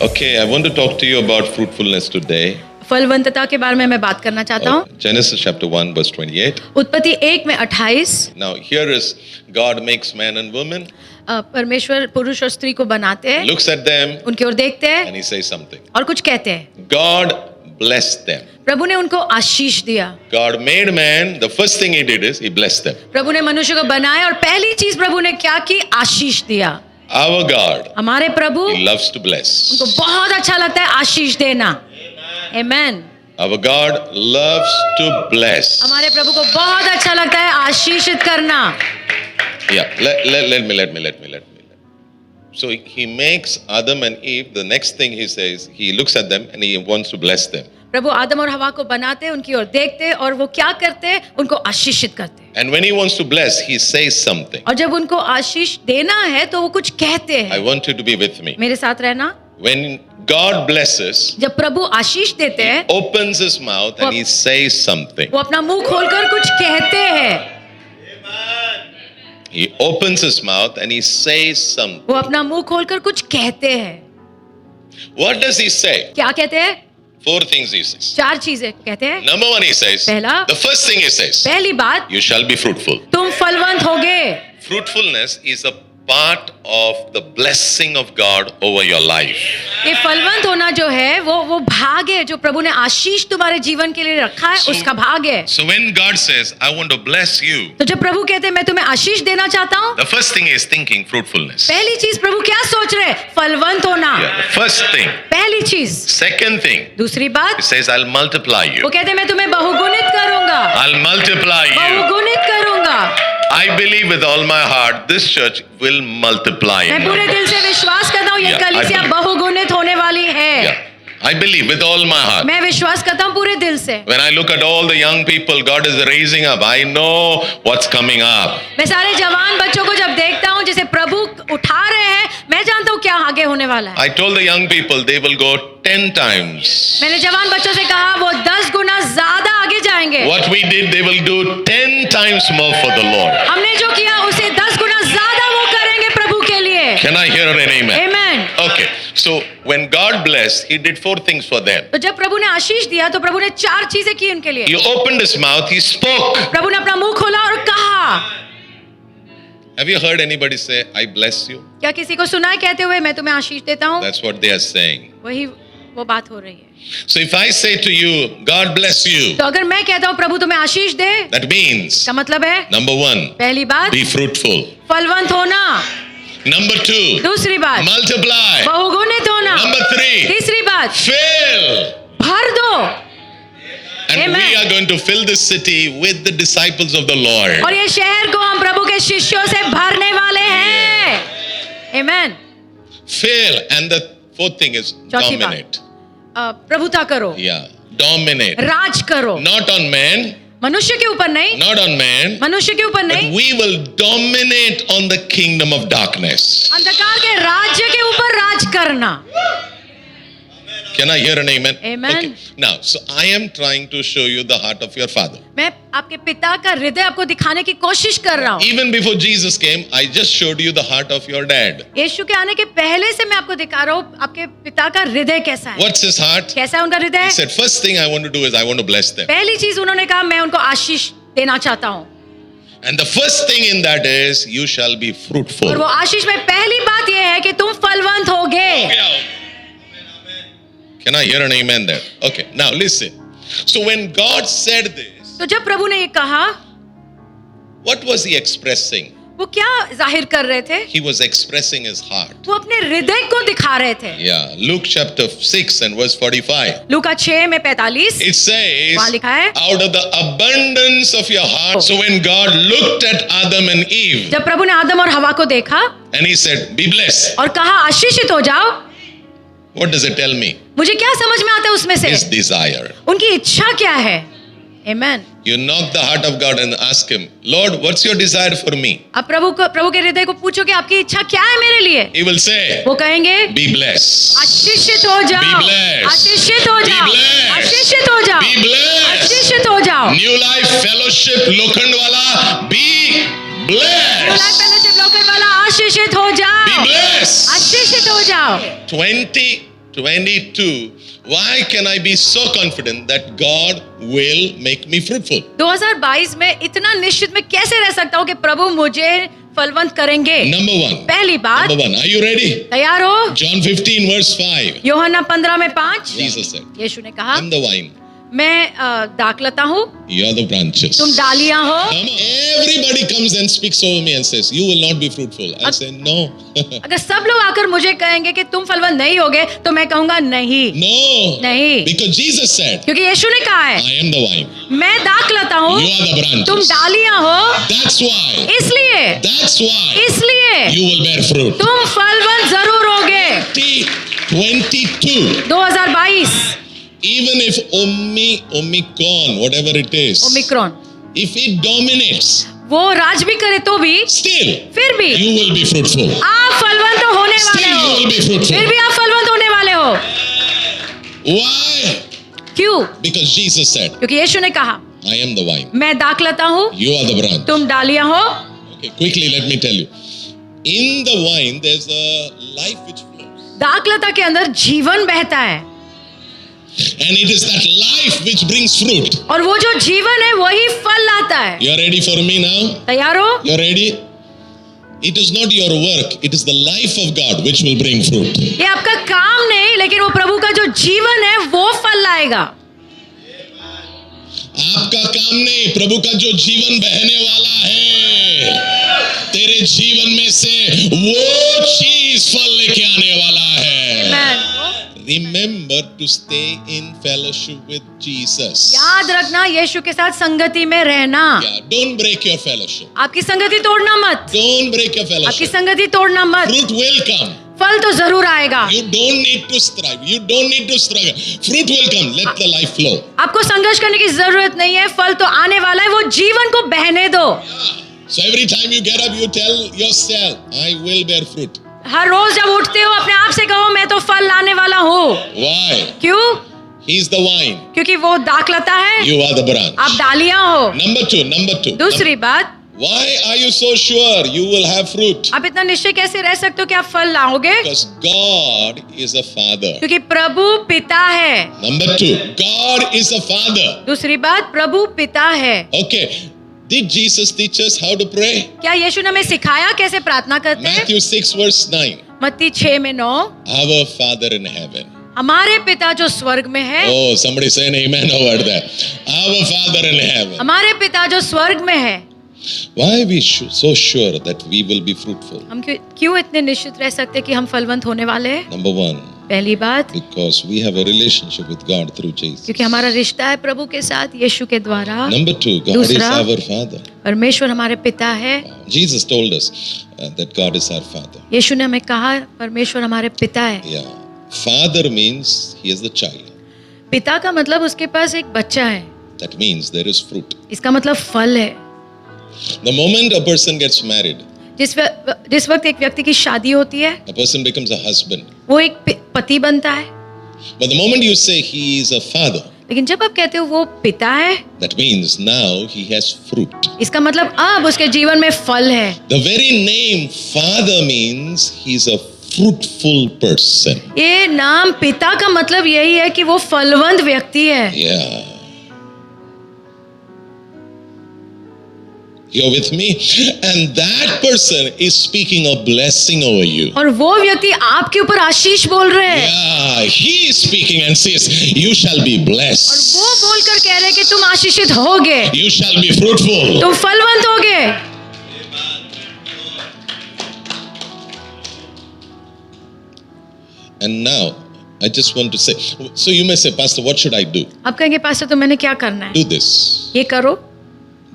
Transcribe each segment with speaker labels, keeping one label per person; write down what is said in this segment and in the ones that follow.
Speaker 1: Okay, I want to talk to you about fruitfulness today.
Speaker 2: फलवंतता के बारे में मैं बात करना चाहता हूँ।
Speaker 1: Genesis chapter 1 verse 28.
Speaker 2: उत्पत्ति 1 में 28।
Speaker 1: Now here is God makes man and woman,
Speaker 2: परमेश्वर पुरुष और स्त्री को बनाते हैं,
Speaker 1: looks at them
Speaker 2: उनकी ओर देखते हैं
Speaker 1: and he says something.
Speaker 2: और कुछ कहते हैं।
Speaker 1: God blessed them.
Speaker 2: प्रभु ने उनको आशीष दिया।
Speaker 1: God made man, the first thing he did is he blessed them.
Speaker 2: प्रभु ने मनुष्य को बनाया और पहली चीज प्रभु ने क्या की? आशीष दिया।
Speaker 1: Our God,
Speaker 2: हमारे प्रभु,
Speaker 1: he loves to bless.
Speaker 2: उनको बहुत अच्छा लगता है आशीष देना। Amen.
Speaker 1: Our God loves to bless.
Speaker 2: हमारे प्रभु को बहुत अच्छा लगता है आशीषित करना।
Speaker 1: Yeah, let me. So he makes Adam and Eve. The next thing he says, he looks at them and he wants to bless them.
Speaker 2: प्रभु आदम और हवा को बनाते हैं, उनकी ओर देखते हैं और वो क्या करते हैं? उनको आशीषित करते हैं।
Speaker 1: And when he wants to bless, he says something.
Speaker 2: और जब उनको आशीष देना है तो वो कुछ कहते
Speaker 1: I
Speaker 2: हैं।
Speaker 1: want you to be with me.
Speaker 2: मेरे साथ रहना।
Speaker 1: When God blesses,
Speaker 2: जब प्रभु आशीष देते हैं,
Speaker 1: opens his mouth and he says something.
Speaker 2: वो अपना मुंह खोलकर कुछ कहते हैं।
Speaker 1: He opens his mouth and he says something.
Speaker 2: वो अपना मुंह खोलकर कुछ कहते हैं।
Speaker 1: What does he say?
Speaker 2: क्या कहते हैं?
Speaker 1: 4 things he says.
Speaker 2: 4 चीजें कहते हैं।
Speaker 1: Number 1 he says,
Speaker 2: पहला,
Speaker 1: the first thing he says,
Speaker 2: पहली बात,
Speaker 1: you shall be fruitful.
Speaker 2: तुम फलवंत होगे।
Speaker 1: Fruitfulness is a part of the blessing of God over your life.
Speaker 2: ये फलवंत होना जो है वो भाग है जो प्रभु ने आशीष तुम्हारे जीवन के लिए रखा है, उसका भाग है।
Speaker 1: So when God says, I want to bless you,
Speaker 2: तो जब प्रभु कहते हैं मैं तुम्हें आशीष देना चाहता हूँ,
Speaker 1: the first thing is thinking fruitfulness.
Speaker 2: पहली चीज प्रभु क्या सोच रहे हैं? फलवंत होना।
Speaker 1: Yeah, the first thing.
Speaker 2: पहली चीज।
Speaker 1: Second thing,
Speaker 2: दूसरी बात,
Speaker 1: he says, I'll multiply
Speaker 2: वो
Speaker 1: you.
Speaker 2: कहते हैं मैं तुम्हें बहुगुणित करूंगा।
Speaker 1: I'll multiply you.
Speaker 2: बहुगुणित करूंगा।
Speaker 1: I believe with all my heart this church will multiply.
Speaker 2: मैं पूरे दिल से विश्वास करता हूँ ये
Speaker 1: Yeah, I
Speaker 2: कलीसिया
Speaker 1: believe.
Speaker 2: बहुगुणित होने वाली है।
Speaker 1: Yeah, I believe with all my heart.
Speaker 2: मैं विश्वास करता हूँ पूरे दिल से।
Speaker 1: When I look at all the young people God is raising up, I know what's coming up.
Speaker 2: मैं सारे जवान बच्चों को जब देखता हूँ जिसे प्रभु उठा रहे हैं, मैं जानता हूँ क्या आगे होने वाला है।
Speaker 1: I told the young people they will go 10 times.
Speaker 2: मैंने जवान बच्चों से कहा वो 10 गुना ज्यादा आगे जाएंगे।
Speaker 1: What we did, they will do 10 times more for the Lord.
Speaker 2: हमने जो किया उसे 10 गुना ज्यादा वो करेंगे प्रभु के लिए।
Speaker 1: Can I hear an amen?
Speaker 2: Amen.
Speaker 1: Okay, so when God blessed, He did 4 things for them.
Speaker 2: तो जब प्रभु ने आशीष दिया तो प्रभु ने 4 चीजें की उनके लिए।
Speaker 1: He opened His mouth, He spoke.
Speaker 2: प्रभु ने अपना मुंह खोला और कहा।
Speaker 1: Have you heard anybody say, I bless you?
Speaker 2: क्या किसी को सुना है कहते हुए मैं तुम्हें आशीष देता हूँ?
Speaker 1: That's what they are saying.
Speaker 2: वही वो बात हो रही है।
Speaker 1: So if I say to you, God bless you,
Speaker 2: तो अगर मैं कहता हूँ प्रभु तुम्हें आशीष दे,
Speaker 1: that means,
Speaker 2: का मतलब है
Speaker 1: number 1,
Speaker 2: पहली बात
Speaker 1: be fruitful.
Speaker 2: फलवंत होना,
Speaker 1: Number 2,
Speaker 2: दूसरी बात
Speaker 1: multiply.
Speaker 2: बहुगुणित होना,
Speaker 1: Number 3,
Speaker 2: तीसरी बात
Speaker 1: fill.
Speaker 2: भर दो।
Speaker 1: And
Speaker 2: Amen.
Speaker 1: we are going to fill this city with the disciples of the Lord.
Speaker 2: और ये शहर को हम प्रभु के शिष्यों से भरने वाले हैं। Amen.
Speaker 1: Fill. And the 4th thing is
Speaker 2: चौथी बात।
Speaker 1: dominate.
Speaker 2: प्रभुता करो,
Speaker 1: Yeah, dominate.
Speaker 2: राज करो।
Speaker 1: Not on man,
Speaker 2: मनुष्य के ऊपर नहीं,
Speaker 1: not on man,
Speaker 2: मनुष्य के ऊपर
Speaker 1: but
Speaker 2: नहीं,
Speaker 1: we will dominate on the kingdom of darkness.
Speaker 2: अंधकार के राज्य के ऊपर राज करना।
Speaker 1: Can I hear an amen?
Speaker 2: Amen.
Speaker 1: Okay. Now, so I am trying to show you the heart of your father.
Speaker 2: मैं आपके पिता का हृदय आपको दिखाने की कोशिश कर रहा हूँ।
Speaker 1: Even before Jesus came, I just showed you the heart of your dad.
Speaker 2: यीशु के आने के पहले से मैं आपको दिखा रहा हूँ आपके पिता का हृदय कैसा है।
Speaker 1: What's his heart?
Speaker 2: कैसा है उनका हृदय?
Speaker 1: He said, first thing I want to do is I want to bless them.
Speaker 2: पहली चीज उन्होंने कहा मैं उनको आशीष देना चाहता हूँ।
Speaker 1: And the first thing in that is, you shall be fruitful.
Speaker 2: और वो आशीष में पहली बात ये है कि तुम फलवंत होगे।
Speaker 1: Can I hear an amen there? Okay, now listen. So when God said this,
Speaker 2: तो जब प्रभु ने ये कहा,
Speaker 1: what was he expressing?
Speaker 2: वो क्या जाहिर कर रहे थे?
Speaker 1: He was expressing his heart.
Speaker 2: वो अपने हृदय को दिखा रहे थे।
Speaker 1: Yeah, Luke chapter 6 and verse 45.
Speaker 2: लूका 6 में 45
Speaker 1: It says,
Speaker 2: वहाँ लिखा है,
Speaker 1: out of the abundance of your heart. So when God looked at Adam and Eve,
Speaker 2: जब प्रभु ने आदम और हवा को देखा
Speaker 1: and he said, be blessed.
Speaker 2: और कहा आशीषित हो जाओ,
Speaker 1: What does it tell me?
Speaker 2: मुझे क्या समझ में आता है उसमें से?
Speaker 1: His desire.
Speaker 2: उनकी इच्छा क्या है? Amen.
Speaker 1: You knock the heart of God and ask him, Lord, what's your desire for me?
Speaker 2: अब प्रभु के हृदय को पूछो कि आपकी इच्छा क्या है मेरे लिए?
Speaker 1: He will say,
Speaker 2: वो कहेंगे
Speaker 1: be blessed.
Speaker 2: आशीषित हो जाओ,
Speaker 1: Be blessed.
Speaker 2: आशीषित हो
Speaker 1: Be
Speaker 2: जाओ,
Speaker 1: blessed.
Speaker 2: आशीषित हो जाओ,
Speaker 1: Be blessed.
Speaker 2: आशीषित हो जाओ।
Speaker 1: New Life Fellowship Lokhandwala, be blessed.
Speaker 2: Fellowship लोकन वाला आशीषित हो
Speaker 1: Be
Speaker 2: जाओ,
Speaker 1: blessed.
Speaker 2: आशीषित हो जाओ।
Speaker 1: 20 22. Why can I be so confident that God will make me fruitful?
Speaker 2: 2022 में इतना निश्चित मैं कैसे रह सकता हूँ कि प्रभु मुझे फलवंत करेंगे?
Speaker 1: Number one.
Speaker 2: पहली बात,
Speaker 1: Number one. Are you ready?
Speaker 2: तैयार हो?
Speaker 1: John 15 verse 5.
Speaker 2: यूहन्ना 15 में 5,
Speaker 1: Jesus said,
Speaker 2: यीशु ने कहा,
Speaker 1: I'm the vine.
Speaker 2: मैं दाखलता हूँ,
Speaker 1: You are the branches.
Speaker 2: तुम डालियां हो.
Speaker 1: Come on. Everybody comes and speaks over me and says, you will not be fruitful. I say, no.
Speaker 2: अगर सब लोग आकर मुझे कहेंगे कि तुम फलवंत नहीं होगे, तो मैं कहूंगा नहीं.
Speaker 1: No.
Speaker 2: नहीं.
Speaker 1: Because Jesus said,
Speaker 2: क्योंकि यीशु ने कहा है,
Speaker 1: I am the vine.
Speaker 2: मैं दाखलता हूँ,
Speaker 1: You are the branches.
Speaker 2: तुम डालियां हो.
Speaker 1: That's why.
Speaker 2: इसलिए
Speaker 1: You will bear fruit.
Speaker 2: तुम फलवंत जरूर होगे.
Speaker 1: 22.
Speaker 2: 2022
Speaker 1: Even if Omicron, whatever it is,
Speaker 2: Omicron
Speaker 1: if it dominates,
Speaker 2: वो राज भी करे तो भी,
Speaker 1: still
Speaker 2: फिर भी
Speaker 1: you will be fruitful.
Speaker 2: आप फलवंत होने वाले
Speaker 1: Still you will
Speaker 2: हो.
Speaker 1: be fruitful.
Speaker 2: फिर भी आप फलवंत होने वाले हो.
Speaker 1: Why?
Speaker 2: क्यों?
Speaker 1: Because Jesus said,
Speaker 2: क्योंकि यीशु ने कहा,
Speaker 1: I am the vine.
Speaker 2: मैं दाखलता हूँ,
Speaker 1: You are the branch.
Speaker 2: तुम डालियां हो.
Speaker 1: Okay, quickly let me tell you. In the vine, there's a life which flows.
Speaker 2: दाखलता के अंदर जीवन बहता है.
Speaker 1: And it is that life which brings fruit.
Speaker 2: और वो जो जीवन है वही फल लाता है.
Speaker 1: You are ready for me now?
Speaker 2: तैयार हो?
Speaker 1: You are ready? It is not your work, it is the life of God which will bring fruit.
Speaker 2: ये आपका काम नहीं, लेकिन वो प्रभु का जो जीवन है वो फल लाएगा.
Speaker 1: आपका काम नहीं, प्रभु का जो जीवन बहने वाला है, तेरे जीवन में से वो चीज फल लेके आने वाला है.
Speaker 2: Amen.
Speaker 1: Remember to stay in fellowship with Jesus.
Speaker 2: याद रखना यीशु के साथ संगति में रहना.
Speaker 1: Yeah, don't break your fellowship.
Speaker 2: आपकी संगति तोड़ना मत.
Speaker 1: Don't break your
Speaker 2: आपकी
Speaker 1: fellowship.
Speaker 2: संगति तोड़ना मत.
Speaker 1: Fruit will come.
Speaker 2: फल तो जरूर आएगा.
Speaker 1: You don't need to strive. You don't need to struggle. Fruit will come. Let the life flow.
Speaker 2: आपको संघर्ष करने की जरूरत नहीं है. फल तो आने वाला है. वो जीवन को बहने दो.
Speaker 1: So every time you get up, you tell yourself, I will bear fruit.
Speaker 2: हर रोज जब उठते हो अपने आप से कहो, मैं तो फल लाने वाला हूँ.
Speaker 1: Why?
Speaker 2: क्यों?
Speaker 1: He's the vine.
Speaker 2: क्योंकि वो दाखलता है,
Speaker 1: You are the branch.
Speaker 2: आप डालियां हो.
Speaker 1: Number two.
Speaker 2: दूसरी बात,
Speaker 1: Why are you so sure you will have fruit?
Speaker 2: आप इतना निश्चय कैसे रह सकते हो कि आप फल लाओगे?
Speaker 1: Because God is a father.
Speaker 2: क्योंकि प्रभु पिता है.
Speaker 1: Number two, God is a father.
Speaker 2: दूसरी बात, प्रभु पिता है.
Speaker 1: Okay. Did Jesus teach us how to pray?
Speaker 2: क्या यीशु ने हमें सिखाया कैसे प्रार्थना करते हैं?
Speaker 1: Matthew 6 verse 9.
Speaker 2: मत्ती 6 में 9,
Speaker 1: Our Father in heaven.
Speaker 2: हमारे पिता जो स्वर्ग में है.
Speaker 1: Oh, somebody say an amen over there. Our Father in heaven.
Speaker 2: हमारे पिता जो स्वर्ग में है.
Speaker 1: Why are we so sure that we will be fruitful?
Speaker 2: हम क्यों इतने निश्चित रह सकते कि हम फलवंत होने वाले हैं?
Speaker 1: Number one,
Speaker 2: पहली बात,
Speaker 1: because we have a relationship with God through Jesus.
Speaker 2: क्योंकि हमारा रिश्ता है प्रभु के साथ यीशु के द्वारा.
Speaker 1: Number two, God is
Speaker 2: दूसरा,
Speaker 1: our Father.
Speaker 2: परमेश्वर हमारे पिता है.
Speaker 1: Jesus told us that God is our Father.
Speaker 2: यीशु ने हमें कहा परमेश्वर हमारे पिता है.
Speaker 1: Yeah. Father means he is the child.
Speaker 2: पिता का मतलब उसके पास एक बच्चा है.
Speaker 1: That means there is fruit.
Speaker 2: इसका मतलब फल है.
Speaker 1: The moment a person gets married,
Speaker 2: जिस वक्त एक व्यक्ति की शादी होती है,
Speaker 1: a person becomes a husband.
Speaker 2: वो एक पति बनता है.
Speaker 1: But the moment you say he is a father,
Speaker 2: लेकिन जब आप कहते हो वो पिता है,
Speaker 1: that means now he has fruit.
Speaker 2: इसका मतलब अब उसके जीवन में फल है.
Speaker 1: The very name father means he's a fruitful person.
Speaker 2: ये नाम पिता का मतलब यही है कि वो फलवंत व्यक्ति है.
Speaker 1: Yeah. You're with me? And that person is speaking a blessing over you.
Speaker 2: और वो व्यक्ति आपके ऊपर आशीष बोल रहे हैं.
Speaker 1: Yeah, he is speaking and says, you shall be
Speaker 2: और
Speaker 1: blessed.
Speaker 2: वो बोलकर कह रहे हैं कि तुम आशीषित होगे.
Speaker 1: You shall be fruitful.
Speaker 2: तुम फलवंत होगे.
Speaker 1: And now, I just want to say, so you may say, Pastor, what should I do?
Speaker 2: आप कहेंगे पास्टर तो मैंने क्या करना है?
Speaker 1: Do this.
Speaker 2: ये करो.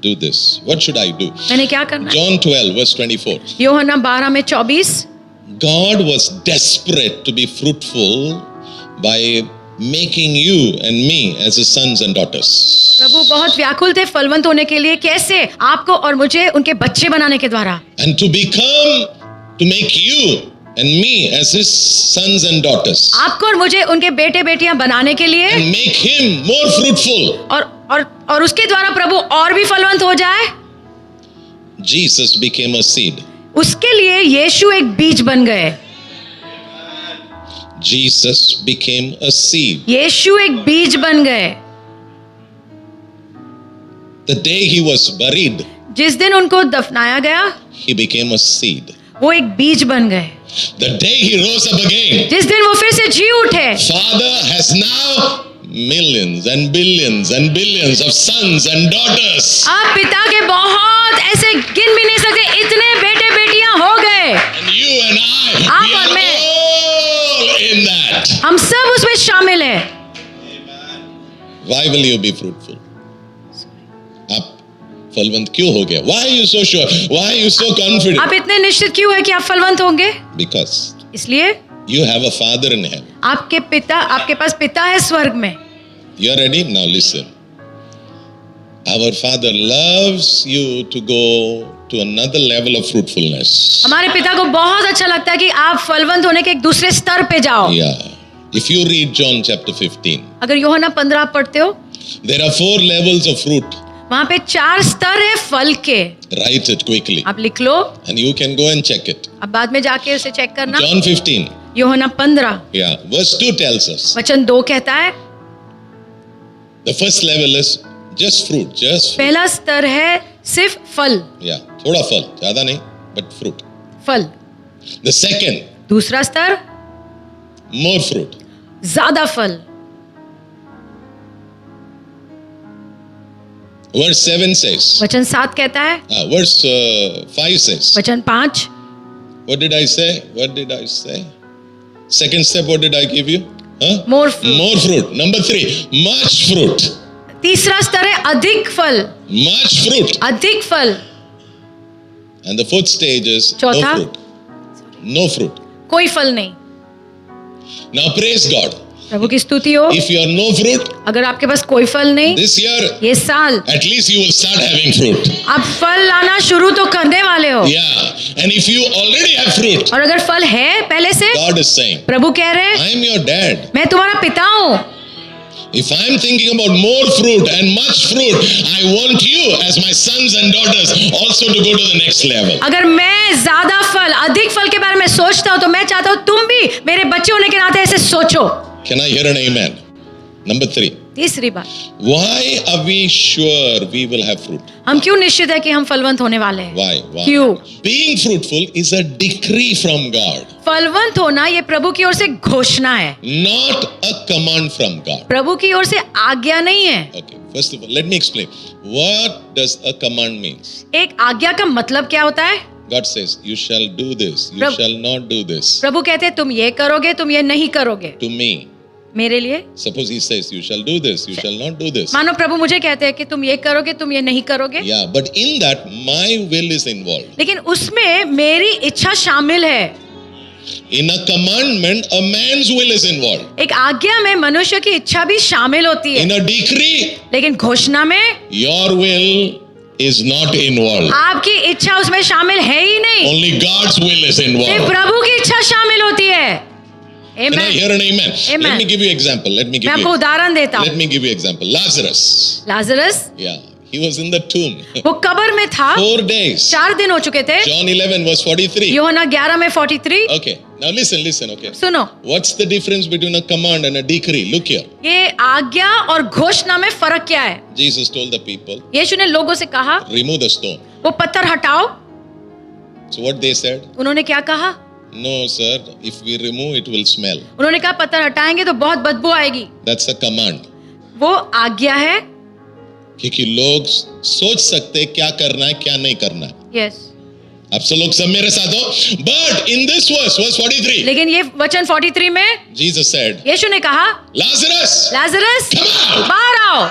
Speaker 1: Do this. What should I do?
Speaker 2: मैंने क्या करना है?
Speaker 1: John 12, verse 24.
Speaker 2: यूहन्ना 12 में 24.
Speaker 1: God was desperate to be fruitful by making you and me as his sons and daughters.
Speaker 2: प्रभु बहुत व्याकुल थे फलवंत होने के लिए. कैसे? आपको और मुझे उनके बच्चे बनाने के द्वारा.
Speaker 1: And to make you and me as his sons and daughters.
Speaker 2: आपको और मुझे उनके बेटे बेटियां बनाने के लिए.
Speaker 1: And make him more fruitful.
Speaker 2: और उसके द्वारा प्रभु और भी फलवंत हो जाए.
Speaker 1: Jesus became a seed.
Speaker 2: उसके लिए यीशु एक बीज बन गए.
Speaker 1: Jesus became a seed.
Speaker 2: यीशु एक बीज बन गए।
Speaker 1: The day he was buried,
Speaker 2: जिस दिन उनको दफनाया गया,
Speaker 1: he became a seed.
Speaker 2: वो एक बीज बन गए।
Speaker 1: The day he rose up again,
Speaker 2: जिस दिन वो फिर से जी उठे,
Speaker 1: Father has now millions and billions and billions of sons and daughters.
Speaker 2: आप पिता के बहुत ऐसे गिन भी नहीं सकते इतने बेटे बेटियां हो गए।
Speaker 1: And you and I,
Speaker 2: आप
Speaker 1: we
Speaker 2: और
Speaker 1: are
Speaker 2: मैं।
Speaker 1: all in that.
Speaker 2: हम सब उसमें शामिल हैं।
Speaker 1: Why will you be fruitful? आप फलवंत क्यों हो गए? Why are you so sure? Why are you so confident?
Speaker 2: आप इतने निश्चित क्यों है कि आप फलवंत होंगे?
Speaker 1: Because
Speaker 2: इसलिए
Speaker 1: you have a father in heaven.
Speaker 2: आपके पास पिता है स्वर्ग में।
Speaker 1: You are ready? Now listen. Our Father loves you to go to another level of fruitfulness.
Speaker 2: हमारे पिता को बहुत अच्छा लगता है कि आप फलवंत होने के एक दूसरे स्तर पे जाओ।
Speaker 1: Yeah. If you read John chapter 15,
Speaker 2: अगर यूहन्ना 15 आप पढ़ते हो,
Speaker 1: there are 4 levels of fruit.
Speaker 2: वहां पे 4 स्तर है फल के।
Speaker 1: Write it quickly.
Speaker 2: आप लिख लो,
Speaker 1: And you can go and check it.
Speaker 2: अब बाद में जाके उसे चेक करना।
Speaker 1: John 15.
Speaker 2: यूहन्ना 15
Speaker 1: Yeah. Verse 2 tells us.
Speaker 2: वचन 2 कहता है,
Speaker 1: The first level is just fruit. Just fruit.
Speaker 2: पहला स्तर है सिर्फ फल।
Speaker 1: Yeah. थोड़ा फल. ज़्यादा नहीं. But fruit.
Speaker 2: फल।
Speaker 1: The second,
Speaker 2: दूसरा स्तर,
Speaker 1: more fruit.
Speaker 2: ज्यादा फल।
Speaker 1: Verse 7 says.
Speaker 2: वचन 7 कहता है,
Speaker 1: Verse 5 says.
Speaker 2: वचन 5,
Speaker 1: What did I say? What did I say? Second step, what did I give you? Huh?
Speaker 2: more fruit।
Speaker 1: More fruit. Number 3, much fruit.
Speaker 2: तीसरा स्तर है अधिक फल।
Speaker 1: Much fruit.
Speaker 2: अधिक फल।
Speaker 1: And the fourth stage is no
Speaker 2: चौथा?
Speaker 1: fruit. No fruit.
Speaker 2: कोई फल नहीं।
Speaker 1: Now praise God.
Speaker 2: प्रभु की स्तुति हो।
Speaker 1: If you are no fruit,
Speaker 2: अगर आपके पास कोई फल नहीं,
Speaker 1: this year
Speaker 2: ये साल
Speaker 1: at least you will start having fruit.
Speaker 2: आप फल लाना शुरू तो करने वाले हो।
Speaker 1: Yeah. And if you already have fruit,
Speaker 2: और अगर फल है पहले से,
Speaker 1: God is saying,
Speaker 2: प्रभु कह रहे हैं,
Speaker 1: I am your dad.
Speaker 2: मैं तुम्हारा पिता हूँ।
Speaker 1: If I am thinking about more fruit and much fruit, I want you as my sons and daughters also to go to the next level.
Speaker 2: अगर मैं ज्यादा फल, अधिक फल के बारे में सोचता हूँ तो मैं चाहता हूँ तुम भी मेरे बच्चे होने के नाते ऐसे सोचो।
Speaker 1: Can I hear an amen? Number 3.
Speaker 2: तीसरी बात,
Speaker 1: Why are we sure we will have fruit?
Speaker 2: हम क्यों निश्चित है कि हम फलवंत होने वाले हैं?
Speaker 1: Why? Why?
Speaker 2: क्यों?
Speaker 1: Being fruitful is a decree from God,
Speaker 2: फलवंत होना ये प्रभु की ओर से घोषणा है,
Speaker 1: not a command from God.
Speaker 2: प्रभु की ओर से आज्ञा नहीं है।
Speaker 1: Okay, first of all, let me explain. What does a command means?
Speaker 2: एक आज्ञा का मतलब क्या होता है?
Speaker 1: God says, you shall do this, you
Speaker 2: Prab-
Speaker 1: shall not do this.
Speaker 2: प्रभु कहते हैं तुम ये करोगे, तुम ये नहीं करोगे।
Speaker 1: To me,
Speaker 2: मेरे लिए,
Speaker 1: suppose he says, you shall do this, you shall not do this.
Speaker 2: मानो प्रभु मुझे कहते हैं कि तुम ये करोगे, तुम ये नहीं करोगे।
Speaker 1: Yeah, but in that, my will is involved.
Speaker 2: लेकिन उसमें मेरी इच्छा शामिल है।
Speaker 1: In a commandment, a man's will is involved.
Speaker 2: एक आज्ञा में मनुष्य की इच्छा भी शामिल होती है,
Speaker 1: In a decree,
Speaker 2: लेकिन घोषणा में
Speaker 1: your will is not involved.
Speaker 2: आपकी इच्छा उसमें शामिल है ही नहीं,
Speaker 1: Only God's will is
Speaker 2: सिर्फ
Speaker 1: involved.
Speaker 2: प्रभु की इच्छा शामिल होती है।
Speaker 1: Can I
Speaker 2: Amen।
Speaker 1: hear an amen?
Speaker 2: Amen।
Speaker 1: Let me give you example. Let me
Speaker 2: मैं
Speaker 1: give
Speaker 2: आपको
Speaker 1: you.
Speaker 2: उदाहरण देता
Speaker 1: Let
Speaker 2: हूँ।
Speaker 1: me give you example. Lazarus.
Speaker 2: Lazarus,
Speaker 1: Yeah, he was in the tomb.
Speaker 2: वो कब्र में था,
Speaker 1: 4 days.
Speaker 2: 4 दिन हो चुके थे।
Speaker 1: John 11 verse 43.
Speaker 2: यूहन्ना 11 में 43।
Speaker 1: Okay, now listen. Okay.
Speaker 2: सुनो,
Speaker 1: What's the difference between a command and a decree? Look here.
Speaker 2: ये आज्ञा और घोषणा में फर्क क्या है?
Speaker 1: Jesus told the people,
Speaker 2: यीशु ने लोगों से कहा,
Speaker 1: remove the stone.
Speaker 2: वो पत्थर हटाओ।
Speaker 1: So what they said?
Speaker 2: उन्होंने क्या कहा?
Speaker 1: No, sir. If we remove, it will smell.
Speaker 2: उन्होंने कहा पत्थर हटाएंगे तो बहुत बदबू आएगी।
Speaker 1: That's a command.
Speaker 2: वो आज्ञा है।
Speaker 1: क्योंकि लोग सोच सकते हैं क्या करना है, क्या नहीं करना है।
Speaker 2: यस।
Speaker 1: आप सब लोग सब मेरे साथ हो? But in this verse 43,
Speaker 2: लेकिन ये वचन 43 में
Speaker 1: Jesus said,
Speaker 2: यीशु ने कहा,
Speaker 1: Lazarus,
Speaker 2: लाजरस
Speaker 1: come out.
Speaker 2: बाहर आओ।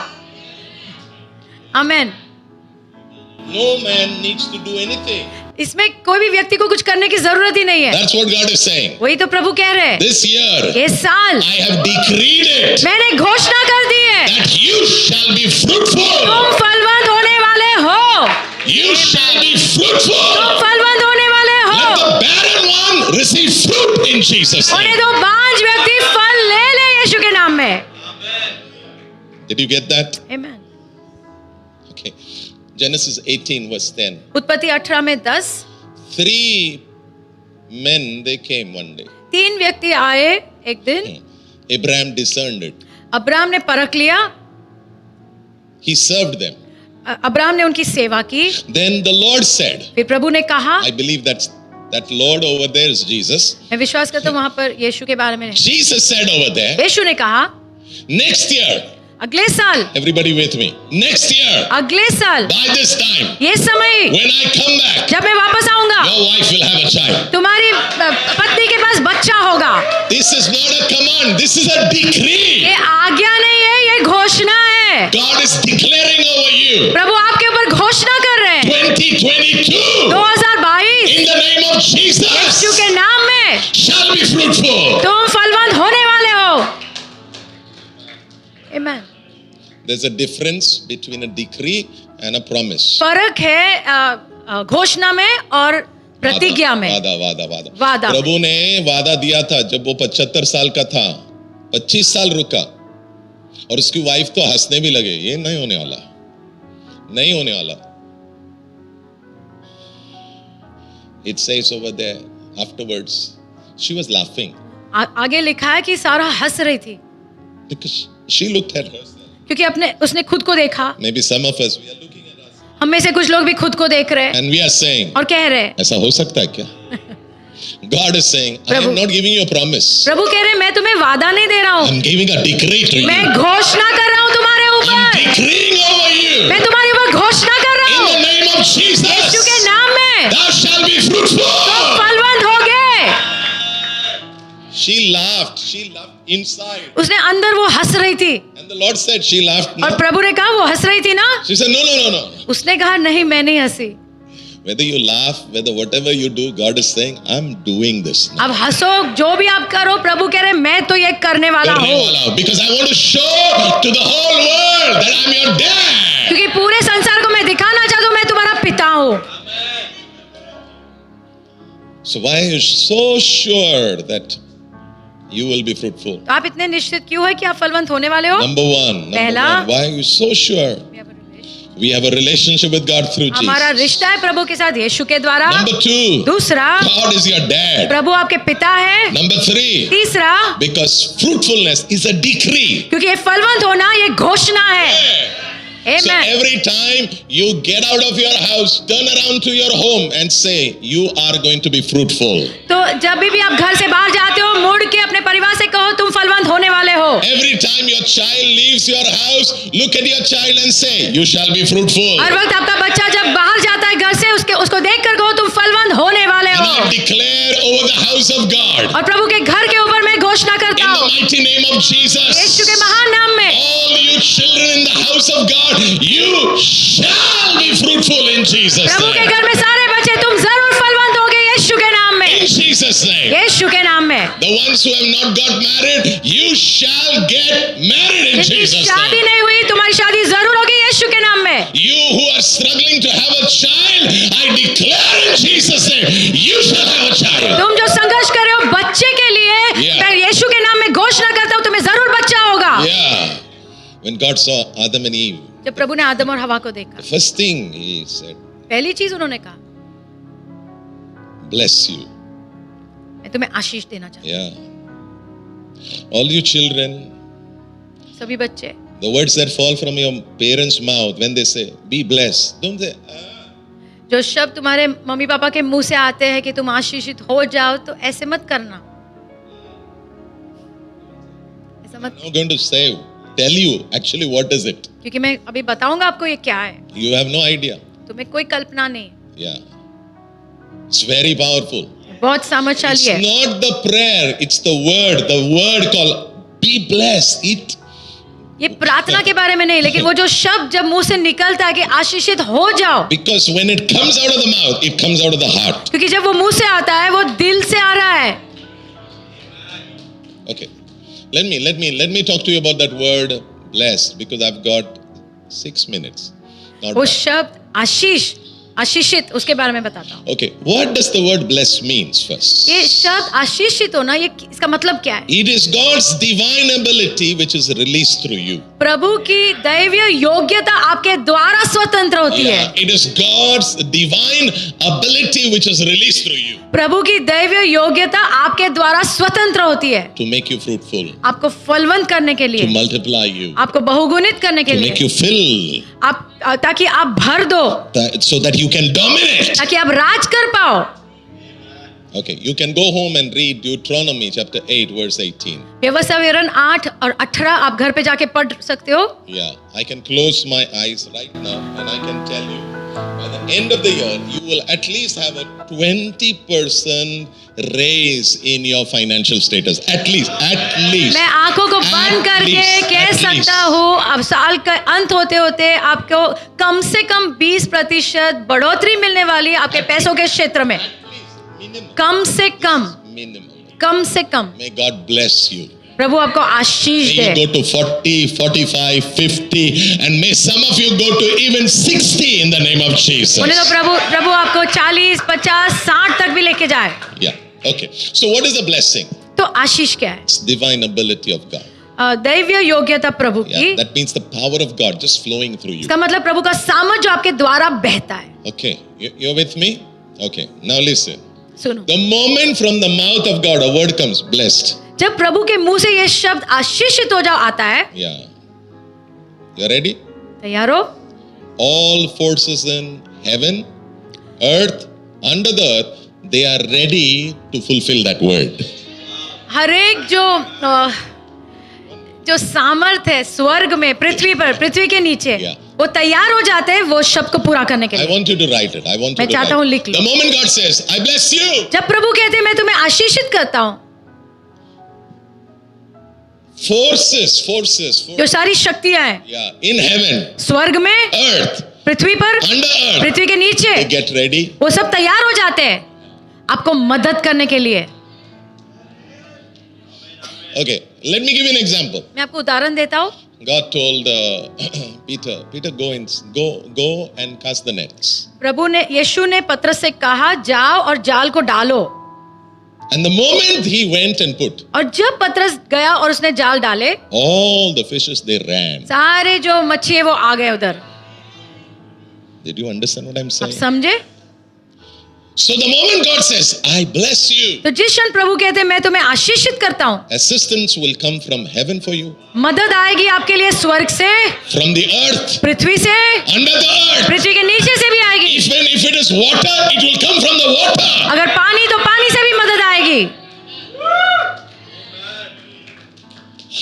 Speaker 2: आमेन।
Speaker 1: No man needs to do anything.
Speaker 2: इसमें कोई भी व्यक्ति को कुछ करने की जरूरत ही नहीं है।
Speaker 1: That's what God is saying.
Speaker 2: वही तो प्रभु कह रहे हैं।
Speaker 1: This year,
Speaker 2: ये साल
Speaker 1: I have decreed it
Speaker 2: मैंने घोषणा कर दी है,
Speaker 1: that you shall be fruitful.
Speaker 2: तुम फलवंत होने वाले हो।
Speaker 1: You shall be fruitful.
Speaker 2: तुम फलवंत होने वाले
Speaker 1: Let
Speaker 2: हो।
Speaker 1: the barren one receive fruit in Jesus'
Speaker 2: होने
Speaker 1: name.
Speaker 2: दो, 5 व्यक्ति फल ले ले यीशु के नाम में।
Speaker 1: Did you get that?
Speaker 2: Amen.
Speaker 1: Okay. Genesis 18 verse 10.
Speaker 2: उत्पत्ति 18 में 10,
Speaker 1: 3 men, they came one day.
Speaker 2: 3 व्यक्ति आए एक दिन
Speaker 1: Abraham discerned it.
Speaker 2: अब्राहम ने परख लिया,
Speaker 1: He served them.
Speaker 2: अब्राहम ने उनकी सेवा की।
Speaker 1: Then the Lord said,
Speaker 2: फिर प्रभु ने कहा,
Speaker 1: I believe that Lord over there is Jesus.
Speaker 2: मैं विश्वास करता हूँ वहां पर यीशु के बारे में है।
Speaker 1: Jesus said over there,
Speaker 2: यीशु ने कहा,
Speaker 1: next year,
Speaker 2: अगले साल,
Speaker 1: everybody with me, next year,
Speaker 2: अगले साल,
Speaker 1: by this time,
Speaker 2: ये समय,
Speaker 1: when I come back,
Speaker 2: जब मैं वापस आऊंगा,
Speaker 1: your wife will have a child.
Speaker 2: तुम्हारी पत्नी के पास बच्चा होगा।
Speaker 1: This is not a command, this is a decree.
Speaker 2: ये आज्ञा नहीं है, ये घोषणा है।
Speaker 1: God is declaring over you.
Speaker 2: प्रभु आपके ऊपर घोषणा कर रहे हैं।
Speaker 1: 2022,
Speaker 2: 2022
Speaker 1: in the name of
Speaker 2: Yeshu
Speaker 1: Jesus,
Speaker 2: के नाम में
Speaker 1: shall be fruitful.
Speaker 2: तुम फलवंत होने वाले हो। Amen.
Speaker 1: There's a difference between a decree and a promise.
Speaker 2: फर्क है घोषणा में और प्रतिज्ञा में।
Speaker 1: वादा। प्रभु ने वादा दिया था जब वो 75 साल का था, 25 साल रुका और उसकी वाइफ तो हंसने भी लगे, ये नहीं होने वाला, नहीं होने वाला। It says over there afterwards she was laughing
Speaker 2: आगे लिखा है कि सारा हंस रही थी
Speaker 1: because she looked at herself.
Speaker 2: क्योंकि उसने खुद को देखा।
Speaker 1: Maybe some of us we are looking at us
Speaker 2: हम में से कुछ लोग भी खुद को देख रहे हैं
Speaker 1: and we are saying,
Speaker 2: और कह रहे हैं,
Speaker 1: ऐसा हो सकता है क्या? God is saying, I am not giving you a promise.
Speaker 2: प्रभु कह रहे हैं, मैं तुम्हें वादा नहीं दे रहा हूँ,
Speaker 1: I'm giving a decree to you.
Speaker 2: मैं घोषणा कर रहा हूँ तुम्हारे
Speaker 1: I'm
Speaker 2: ऊपर।
Speaker 1: decreeing over you.
Speaker 2: मैं तुम्हारे ऊपर घोषणा कर रहा
Speaker 1: In
Speaker 2: हूँ,
Speaker 1: the name of
Speaker 2: यीशु के
Speaker 1: Jesus,
Speaker 2: नाम में
Speaker 1: thou shalt be fruitful.
Speaker 2: तुम फलवंत होगे।
Speaker 1: She laughed inside.
Speaker 2: उसने अंदर वो हंस रही थी
Speaker 1: And the Lord said, she laughed.
Speaker 2: और
Speaker 1: No.
Speaker 2: प्रभु ने कहा वो हंस रही थी ना।
Speaker 1: She said, no.
Speaker 2: उसने कहा नहीं, मैं नहीं हंसी।
Speaker 1: Whether you laugh, whatever you do, God is saying, I'm doing this now.
Speaker 2: अब हंसो, जो भी आप करो, प्रभु कह रहे मैं तो ये करने वाला हूँ,
Speaker 1: Because I want to show to the whole world that I'm your dad.
Speaker 2: क्योंकि पूरे संसार को मैं दिखाना चाहता हूँ मैं तुम्हारा पिता हूँ।
Speaker 1: So why are you so sure that you will be fruitful?
Speaker 2: तो आप इतने निश्चित क्यों है कि आप फलवंत होने वाले हो?
Speaker 1: Number one, why are you so sure? We have a relationship with God through Jesus.
Speaker 2: हमारा रिश्ता है प्रभु के साथ यीशु के द्वारा।
Speaker 1: Number two,
Speaker 2: दूसरा,
Speaker 1: God is your dad.
Speaker 2: प्रभु आपके पिता है।
Speaker 1: Number three,
Speaker 2: तीसरा,
Speaker 1: because fruitfulness is a decree.
Speaker 2: क्योंकि ये फलवंत होना ये घोषणा है।
Speaker 1: So every time you get out of your house, turn around to your home and say, you are going to be fruitful.
Speaker 2: तो जब भी आप घर से बाहर जाते हो, मुड़ के अपने परिवार से कहो तुम फलवंत होने वाले हो।
Speaker 1: Every time your child leaves your house, look at your child and say, you shall be fruitful.
Speaker 2: हर वक्त आपका बच्चा जब बाहर जाता है घर से, उसको देखकर कहो तुम फलवंत होने वाले हो।
Speaker 1: And I declare over the house of God,
Speaker 2: और प्रभु के घर के ऊपर मैं घोषणा करता
Speaker 1: in the
Speaker 2: हूँ,
Speaker 1: mighty name of Jesus,
Speaker 2: यीशु के महान नाम में,
Speaker 1: all you children in the house of God, you shall be fruitful in Jesus'
Speaker 2: प्रभु के
Speaker 1: name.
Speaker 2: घर में सारे बच्चे तुम जरूर फलवंत होगे यीशु के नाम में,
Speaker 1: In Jesus' name.
Speaker 2: यीशु के नाम में।
Speaker 1: The ones who have not got married, you shall get married in
Speaker 2: जिनकी
Speaker 1: Jesus'
Speaker 2: शादी
Speaker 1: name.
Speaker 2: नहीं हुई, तुम्हारी शादी जरूर होगी यीशु के नाम में।
Speaker 1: You who are struggling to have a child, I declare in Jesus' name, you shall have a child.
Speaker 2: तुम जो संघर्ष कर रहे हो बच्चे के लिए, मैं यीशु के नाम में घोषणा करता हूँ तुम्हें जरूर बच्चा होगा।
Speaker 1: Yeah. When God saw Adam and Eve,
Speaker 2: जब प्रभु ने आदम और हवा को देखा,
Speaker 1: the first thing he said,
Speaker 2: पहली चीज उन्होंने कहा,
Speaker 1: bless you.
Speaker 2: मैं तुम्हें आशीष देना चाहता
Speaker 1: Yeah. All you children,
Speaker 2: हूँ। सभी बच्चे,
Speaker 1: the words that fall from your parents' mouth when they say, be blessed, don't say,
Speaker 2: जो शब्द तुम्हारे मम्मी पापा के मुंह से आते हैं कि तुम आशीषित हो जाओ, तो ऐसे मत करना, ऐसा मत।
Speaker 1: I'm not going to say, tell you actually what is it.
Speaker 2: क्योंकि मैं अभी बताऊंगा आपको ये क्या है,
Speaker 1: You have no idea.
Speaker 2: तुम्हें कोई कल्पना नहीं,
Speaker 1: Yeah. It's very powerful.
Speaker 2: बहुत सामर्थ्यशाली
Speaker 1: It's
Speaker 2: है।
Speaker 1: not the prayer, it's the word called be blessed.
Speaker 2: ये प्रार्थना के बारे में नहीं, लेकिन वो जो शब्द जब मुंह से निकलता है कि आशीषित हो जाओ,
Speaker 1: Because when it comes out of the mouth, it comes out of the heart.
Speaker 2: क्योंकि जब वो मुंह से आता है वो दिल से आ रहा है।
Speaker 1: Okay. Let me talk to you about that word blessed because I've got 6 minutes. Not
Speaker 2: वो
Speaker 1: bad.
Speaker 2: शब्द आशीष, आशीषित, उसके बारे में बताता हूँ।
Speaker 1: Okay. What does the word blessed means first?
Speaker 2: ये शब्द आशीषित होना, ये इसका मतलब क्या है?
Speaker 1: It is God's divine ability which is released through you.
Speaker 2: प्रभु की दैवीय योग्यता आपके द्वारा स्वतंत्र होती है।
Speaker 1: It is God's divine ability which is released through you.
Speaker 2: प्रभु की दैवीय योग्यता आपके द्वारा स्वतंत्र होती है
Speaker 1: to make you fruitful,
Speaker 2: आपको फलवंत करने के
Speaker 1: to
Speaker 2: लिए,
Speaker 1: multiply you,
Speaker 2: आपको बहुगुणित करने के
Speaker 1: to
Speaker 2: लिए,
Speaker 1: make you fill,
Speaker 2: ताकि आप भर दो,
Speaker 1: so that you can dominate.
Speaker 2: ताकि आप राज कर पाओ.
Speaker 1: Okay, you can go home and read Deuteronomy chapter 8 verse 18.
Speaker 2: व्यवस्था विवरण 8 और 18 आप घर पे जाके पढ़ सकते हो.
Speaker 1: Yeah, I can close my eyes right now and I can tell you by the end of the year you will at least have a 20% raise in your financial status. At least.
Speaker 2: मैं आंखों को बंद करके कह सकता हूँ अब साल का अंत होते होते आपको कम से कम 20% बढ़ोतरी मिलने वाली है आपके पैसों के क्षेत्र में. कम से कम.
Speaker 1: May God bless you.
Speaker 2: प्रभु आपको आशीष
Speaker 1: May
Speaker 2: they.
Speaker 1: you go to 40, 45, 50 and may some of you go to even 60 in the name of Jesus.
Speaker 2: बोले तो प्रभु आपको 40, 50, 60 तक भी लेके जाए.
Speaker 1: Yeah. Okay. So what is the blessing?
Speaker 2: तो आशीष क्या है?
Speaker 1: It's divine ability of God.
Speaker 2: दैवीय योग्यता प्रभु की.
Speaker 1: Yeah, that means the power of God just flowing through you.
Speaker 2: इसका मतलब प्रभु का सामर्थ जो आपके द्वारा बहता है.
Speaker 1: Okay. You're with me? Okay. Now listen.
Speaker 2: सुनो.
Speaker 1: The moment from the mouth of God a word comes, blessed.
Speaker 2: जब प्रभु के मुंह से ये शब्द आशीषित हो जाओ आता है.
Speaker 1: Yeah. You ready?
Speaker 2: तैयार हो?
Speaker 1: All forces in heaven, earth, under the earth, they are ready to fulfill that word.
Speaker 2: हर एक जो सामर्थ है स्वर्ग में, पृथ्वी पर, पृथ्वी के नीचे,
Speaker 1: Yeah.
Speaker 2: वो तैयार हो जाते हैं वो शब्द को पूरा करने के
Speaker 1: I
Speaker 2: लिए.
Speaker 1: want you to write it. I want you
Speaker 2: मैं
Speaker 1: to
Speaker 2: चाहता
Speaker 1: write
Speaker 2: हूँ
Speaker 1: it.
Speaker 2: लिख लो.
Speaker 1: The moment God says, I bless you,
Speaker 2: जब प्रभु कहते हैं मैं तुम्हें आशीषित करता हूँ,
Speaker 1: forces,
Speaker 2: जो सारी शक्तियां हैं
Speaker 1: yeah, in heaven,
Speaker 2: स्वर्ग में,
Speaker 1: earth,
Speaker 2: पृथ्वी पर,
Speaker 1: under earth,
Speaker 2: पृथ्वी के नीचे,
Speaker 1: they get ready.
Speaker 2: वो सब तैयार हो जाते हैं आपको मदद करने के लिए.
Speaker 1: Okay, let me give you an example.
Speaker 2: मैं आपको उदाहरण देता हूँ.
Speaker 1: God told Peter, go and cast the nets.
Speaker 2: यीशु ने पतरस से कहा जाओ और जाल को डालो.
Speaker 1: And the moment he went and put,
Speaker 2: और जब पतरस गया और उसने जाल डाले,
Speaker 1: all the fishes they ran.
Speaker 2: सारे जो मच्छी है वो आ गए उधर.
Speaker 1: Did you understand what I'm
Speaker 2: आप
Speaker 1: saying?
Speaker 2: समझे?
Speaker 1: So the moment God says, I bless you,
Speaker 2: तो जिस क्षण प्रभु कहते हैं मैं तुम्हें आशीषित करता हूँ,
Speaker 1: assistance will come from heaven for you,
Speaker 2: मदद आएगी आपके लिए स्वर्ग से,
Speaker 1: from the earth,
Speaker 2: पृथ्वी से,
Speaker 1: under the earth.
Speaker 2: पृथ्वी के नीचे से भी आएगी.
Speaker 1: Even if it is water, it will come from the water.
Speaker 2: अगर पानी तो पानी से भी मदद आएगी.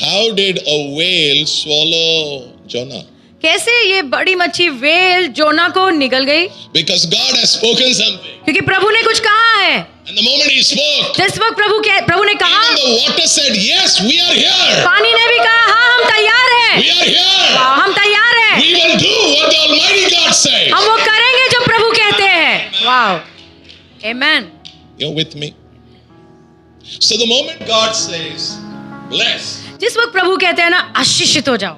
Speaker 1: How did a whale swallow Jonah?
Speaker 2: कैसे ये बड़ी मच्छी वेल जोना को निगल गई?
Speaker 1: Because God has spoken something.
Speaker 2: क्योंकि प्रभु ने कुछ कहा है.
Speaker 1: And the moment he spoke,
Speaker 2: जिस वक्त प्रभु ने कहा,
Speaker 1: even the water said, yes, we are here.
Speaker 2: पानी ने भी कहा हाँ हम तैयार हैं.
Speaker 1: We are here.
Speaker 2: हम तैयार हैं.
Speaker 1: We will do what the Almighty God says.
Speaker 2: हम वो करेंगे जो प्रभु कहते हैं. Wow. Amen.
Speaker 1: You're with me? So the moment God says, bless.
Speaker 2: जिस वक्त प्रभु कहते हैं ना आशीषित हो जाओ.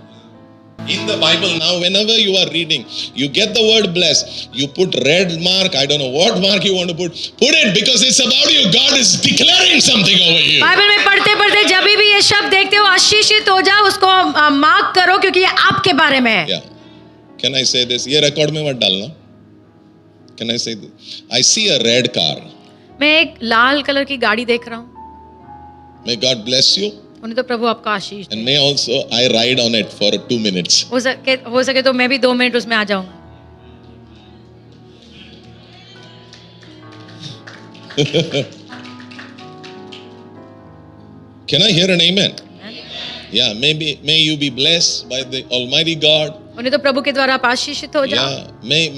Speaker 1: In the Bible now, whenever you are reading, you get the word bless. You put red mark, I don't know what mark you want to put it because it's about you. God is declaring something over you.
Speaker 2: Bible में पढ़ते पढ़ते जब भी ये शब्द देखते हो आशीषित हो जाओ उसको मार्क करो क्योंकि ये आपके बारे में है.
Speaker 1: Yeah. Can I say this? ये record में मत डालना. Can I say this? I see a red car.
Speaker 2: मैं एक लाल कलर की गाड़ी देख रहा हूँ.
Speaker 1: May God bless you.
Speaker 2: उन्हें तो प्रभु आपका आशीष दे.
Speaker 1: And may also I ride on it for 2 minutes.
Speaker 2: हो सके तो मैं भी 2 मिनट उसमें आ जाऊंगा.
Speaker 1: Can I hear an amen? Yeah, may you be blessed by the Almighty God.
Speaker 2: उन्हें तो प्रभु के द्वारा आप आशीषित हो जाओ.
Speaker 1: Yeah, may